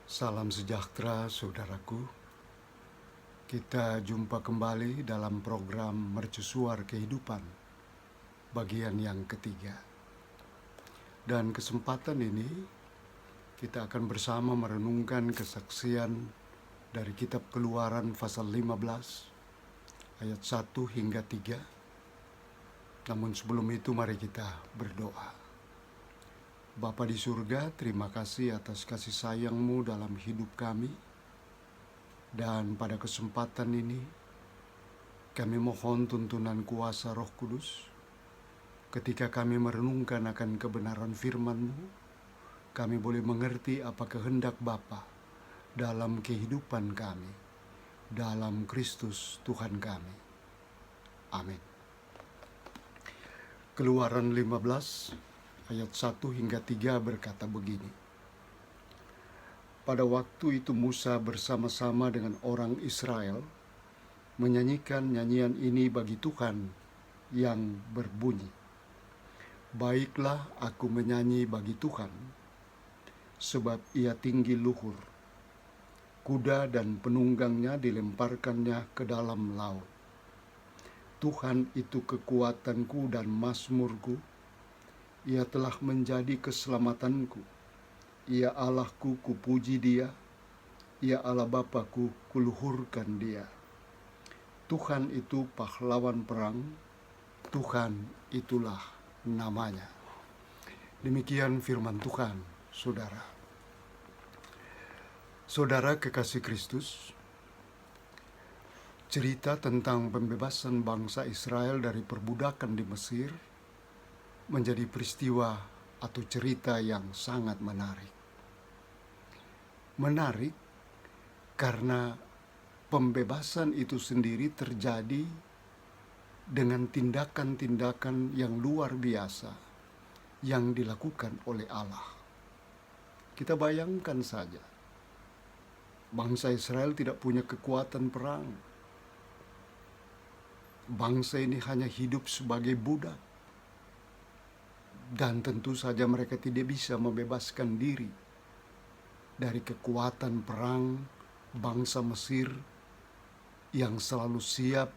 Salam sejahtera saudaraku. Kita jumpa kembali dalam program Mercusuar Kehidupan bagian yang ketiga. Dan kesempatan ini kita akan bersama merenungkan kesaksian dari kitab Keluaran pasal 15 ayat 1 hingga 3. Namun sebelum itu mari kita berdoa. Bapa di surga, terima kasih atas kasih sayang-Mu dalam hidup kami. Dan pada kesempatan ini, kami mohon tuntunan kuasa Roh Kudus. Ketika kami merenungkan akan kebenaran firman-Mu, kami boleh mengerti apa kehendak Bapa dalam kehidupan kami, dalam Kristus Tuhan kami. Amin. Keluaran 15 ayat 1 hingga 3 berkata begini. Pada waktu itu Musa bersama-sama dengan orang Israel menyanyikan nyanyian ini bagi Tuhan yang berbunyi, "Baiklah aku menyanyi bagi Tuhan, sebab ia tinggi luhur. Kuda dan penunggangnya dilemparkannya ke dalam laut. Tuhan itu kekuatanku dan mazmurku, ia telah menjadi keselamatanku. Ia Allahku, kupuji dia. Ia Allah Bapakku, kuluhurkan dia. Tuhan itu pahlawan perang, Tuhan itulah namanya." Demikian firman Tuhan, saudara. Saudara kekasih Kristus, cerita tentang pembebasan bangsa Israel dari perbudakan di Mesir menjadi peristiwa atau cerita yang sangat menarik. Menarik karena pembebasan itu sendiri terjadi dengan tindakan-tindakan yang luar biasa yang dilakukan oleh Allah. Kita bayangkan saja, bangsa Israel tidak punya kekuatan perang. Bangsa ini hanya hidup sebagai budak. Dan tentu saja mereka tidak bisa membebaskan diri dari kekuatan perang bangsa Mesir yang selalu siap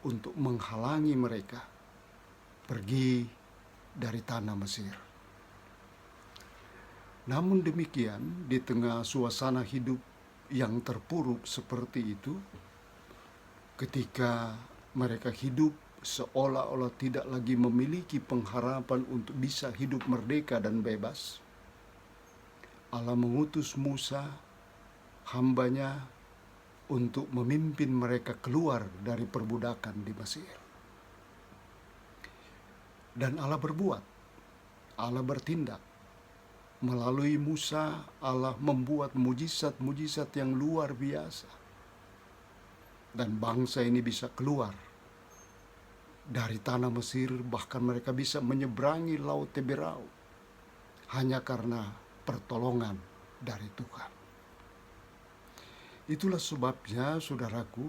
untuk menghalangi mereka pergi dari tanah Mesir. Namun demikian, di tengah suasana hidup yang terpuruk seperti itu, ketika mereka hidup seolah-olah tidak lagi memiliki pengharapan untuk bisa hidup merdeka dan bebas, Allah mengutus Musa, hambanya, untuk memimpin mereka keluar dari perbudakan di Mesir. Dan Allah berbuat, Allah bertindak. Melalui Musa, Allah membuat mujizat-mujizat yang luar biasa. Dan bangsa ini bisa keluar dari tanah Mesir, bahkan mereka bisa menyeberangi Laut Teberau hanya karena pertolongan dari Tuhan. Itulah sebabnya, saudaraku,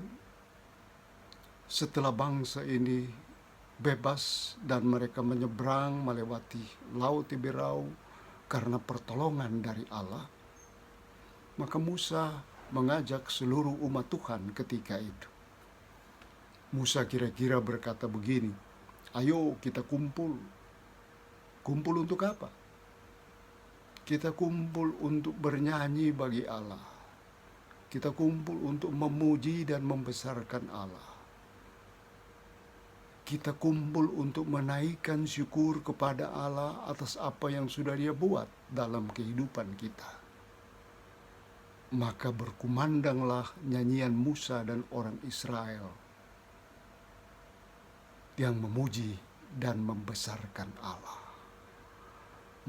setelah bangsa ini bebas dan mereka menyeberang melewati Laut Teberau karena pertolongan dari Allah, maka Musa mengajak seluruh umat Tuhan ketika itu. Musa kira-kira berkata begini, "Ayo kita kumpul." Kumpul untuk apa? Kita kumpul untuk bernyanyi bagi Allah. Kita kumpul untuk memuji dan membesarkan Allah. Kita kumpul untuk menaikkan syukur kepada Allah atas apa yang sudah Dia buat dalam kehidupan kita. Maka berkumandanglah nyanyian Musa dan orang Israel yang memuji dan membesarkan Allah.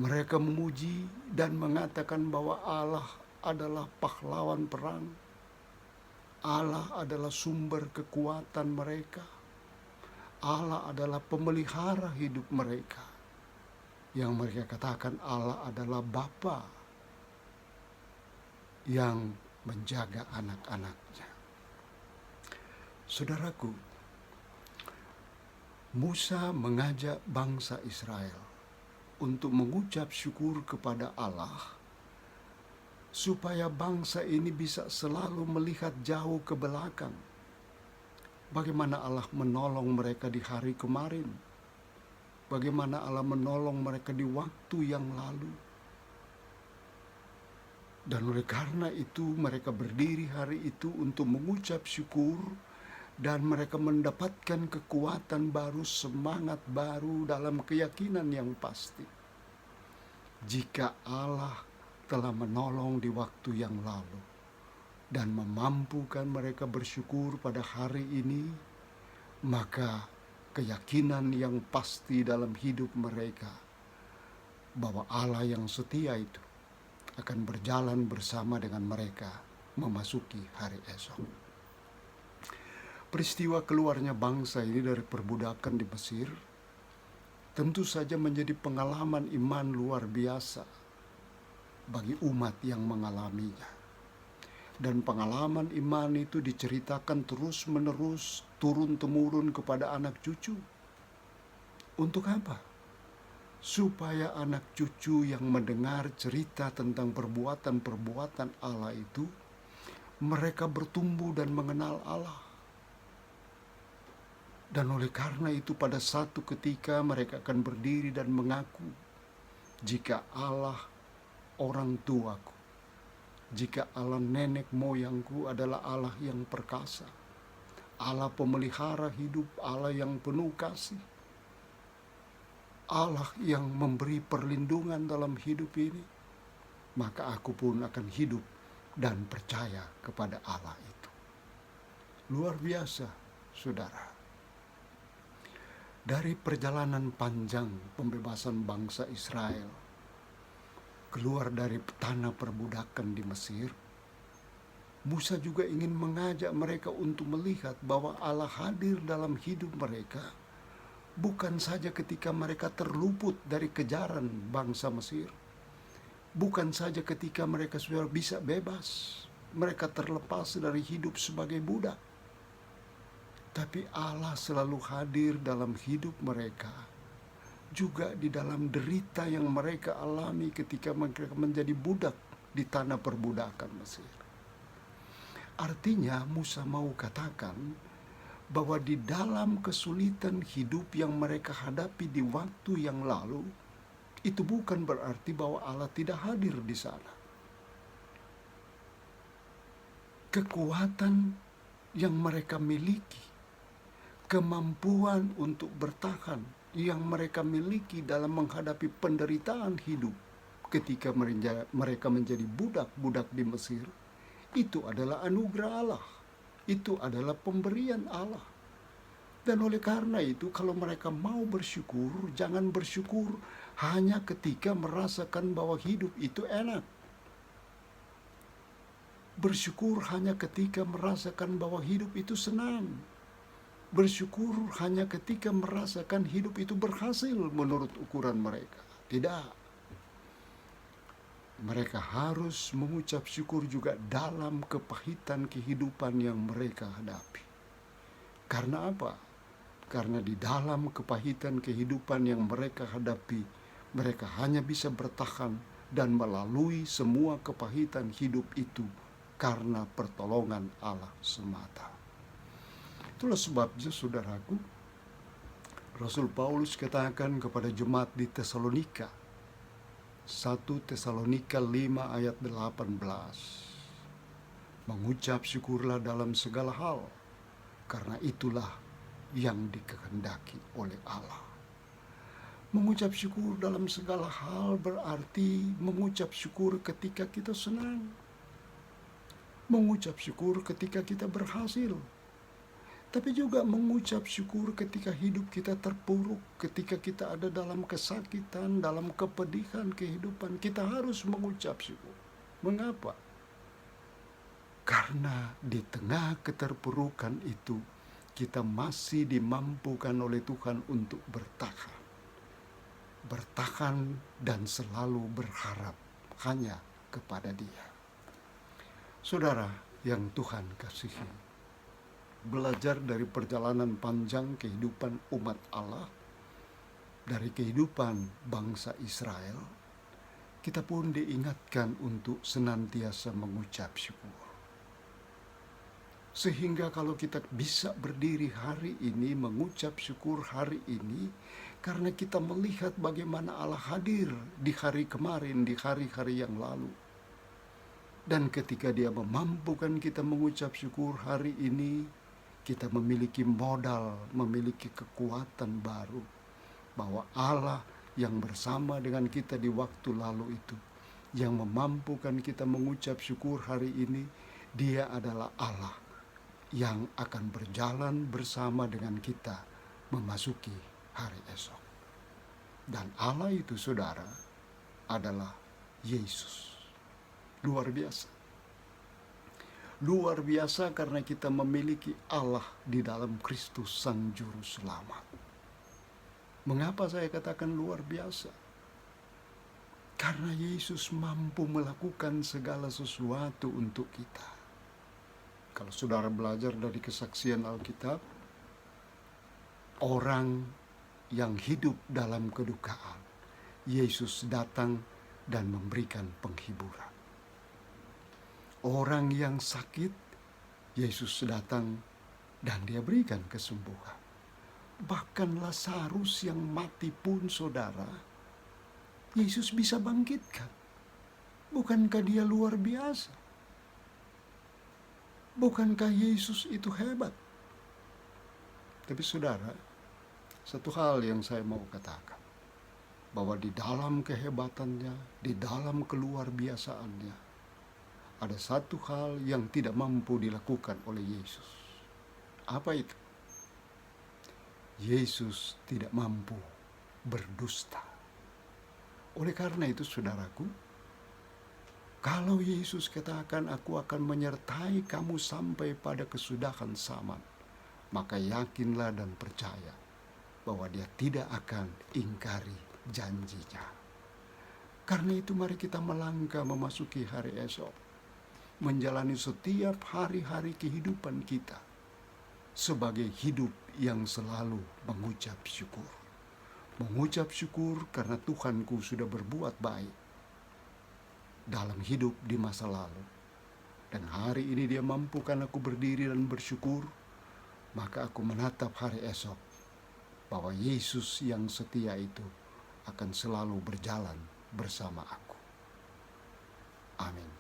Mereka memuji dan mengatakan bahwa Allah adalah pahlawan perang. Allah adalah sumber kekuatan mereka. Allah adalah pemelihara hidup mereka. Yang mereka katakan Allah adalah Bapa yang menjaga anak-anaknya. Saudaraku, Musa mengajak bangsa Israel untuk mengucap syukur kepada Allah supaya bangsa ini bisa selalu melihat jauh ke belakang. Bagaimana Allah menolong mereka di hari kemarin, bagaimana Allah menolong mereka di waktu yang lalu. Dan oleh karena itu mereka berdiri hari itu untuk mengucap syukur, dan mereka mendapatkan kekuatan baru, semangat baru dalam keyakinan yang pasti. Jika Allah telah menolong di waktu yang lalu dan memampukan mereka bersyukur pada hari ini, maka keyakinan yang pasti dalam hidup mereka bahwa Allah yang setia itu akan berjalan bersama dengan mereka memasuki hari esok. Peristiwa keluarnya bangsa ini dari perbudakan di Mesir tentu saja menjadi pengalaman iman luar biasa bagi umat yang mengalaminya. Dan pengalaman iman itu diceritakan terus-menerus, turun-temurun kepada anak cucu. Untuk apa? Supaya anak cucu yang mendengar cerita tentang perbuatan-perbuatan Allah itu, mereka bertumbuh dan mengenal Allah. Dan oleh karena itu pada satu ketika mereka akan berdiri dan mengaku, jika Allah orang tuaku, jika Allah nenek moyangku adalah Allah yang perkasa, Allah pemelihara hidup, Allah yang penuh kasih, Allah yang memberi perlindungan dalam hidup ini, maka aku pun akan hidup dan percaya kepada Allah itu. Luar biasa, saudara. Dari perjalanan panjang pembebasan bangsa Israel keluar dari tanah perbudakan di Mesir, Musa juga ingin mengajak mereka untuk melihat bahwa Allah hadir dalam hidup mereka, bukan saja ketika mereka terluput dari kejaran bangsa Mesir, bukan saja ketika mereka sudah bisa bebas, mereka terlepas dari hidup sebagai budak, tapi Allah selalu hadir dalam hidup mereka, juga di dalam derita yang mereka alami ketika mereka menjadi budak di tanah perbudakan Mesir. Artinya Musa mau katakan bahwa di dalam kesulitan hidup yang mereka hadapi di waktu yang lalu, itu bukan berarti bahwa Allah tidak hadir di sana. Kekuatan yang mereka miliki, kemampuan untuk bertahan yang mereka miliki dalam menghadapi penderitaan hidup ketika mereka menjadi budak-budak di Mesir, itu adalah anugerah Allah, itu adalah pemberian Allah. Dan oleh karena itu, kalau mereka mau bersyukur, jangan bersyukur hanya ketika merasakan bahwa hidup itu enak. Bersyukur hanya ketika merasakan bahwa hidup itu senang. Bersyukur hanya ketika merasakan hidup itu berhasil menurut ukuran mereka. Tidak. Mereka harus mengucap syukur juga dalam kepahitan kehidupan yang mereka hadapi. Karena apa? Karena di dalam kepahitan kehidupan yang mereka hadapi, mereka hanya bisa bertahan dan melalui semua kepahitan hidup itu karena pertolongan Allah semata. Itulah sebabnya, saudaraku, Rasul Paulus katakan kepada jemaat di Tesalonika, 1 Tesalonika 5 ayat 18, mengucap syukurlah dalam segala hal, karena itulah yang dikehendaki oleh Allah. Mengucap syukur dalam segala hal berarti mengucap syukur ketika kita senang, mengucap syukur ketika kita berhasil, tapi juga mengucap syukur ketika hidup kita terpuruk, ketika kita ada dalam kesakitan, dalam kepedihan kehidupan, kita harus mengucap syukur. Mengapa? Karena di tengah keterpurukan itu, kita masih dimampukan oleh Tuhan untuk bertahan. Bertahan dan selalu berharap hanya kepada Dia. Saudara yang Tuhan kasihi, belajar dari perjalanan panjang kehidupan umat Allah, dari kehidupan bangsa Israel, kita pun diingatkan untuk senantiasa mengucap syukur. Sehingga kalau kita bisa berdiri hari ini, mengucap syukur hari ini, karena kita melihat bagaimana Allah hadir di hari kemarin, di hari-hari yang lalu. Dan ketika Dia memampukan kita mengucap syukur hari ini, kita memiliki modal, memiliki kekuatan baru, bahwa Allah yang bersama dengan kita di waktu lalu itu, yang memampukan kita mengucap syukur hari ini, Dia adalah Allah yang akan berjalan bersama dengan kita memasuki hari esok. Dan Allah itu, saudara, adalah Yesus. Luar biasa. Luar biasa karena kita memiliki Allah di dalam Kristus Sang Juru Selamat. Mengapa saya katakan luar biasa? Karena Yesus mampu melakukan segala sesuatu untuk kita. Kalau saudara belajar dari kesaksian Alkitab, orang yang hidup dalam kedukaan, Yesus datang dan memberikan penghiburan. Orang yang sakit, Yesus datang dan Dia berikan kesembuhan. Bahkan Lazarus yang mati pun, saudara, Yesus bisa bangkitkan. Bukankah Dia luar biasa? Bukankah Yesus itu hebat? Tapi saudara, satu hal yang saya mau katakan, bahwa di dalam kehebatannya, di dalam keluar biasaannya, ada satu hal yang tidak mampu dilakukan oleh Yesus. Apa itu? Yesus tidak mampu berdusta. Oleh karena itu, saudaraku, kalau Yesus katakan, aku akan menyertai kamu sampai pada kesudahan zaman, maka yakinlah dan percaya bahwa Dia tidak akan ingkari janjinya. Karena itu mari kita melangkah memasuki hari esok, menjalani setiap hari-hari kehidupan kita sebagai hidup yang selalu mengucap syukur. Mengucap syukur karena Tuhanku sudah berbuat baik dalam hidup di masa lalu. Dan hari ini Dia mampukan aku berdiri dan bersyukur, maka aku menatap hari esok, bahwa Yesus yang setia itu akan selalu berjalan bersama aku. Amin.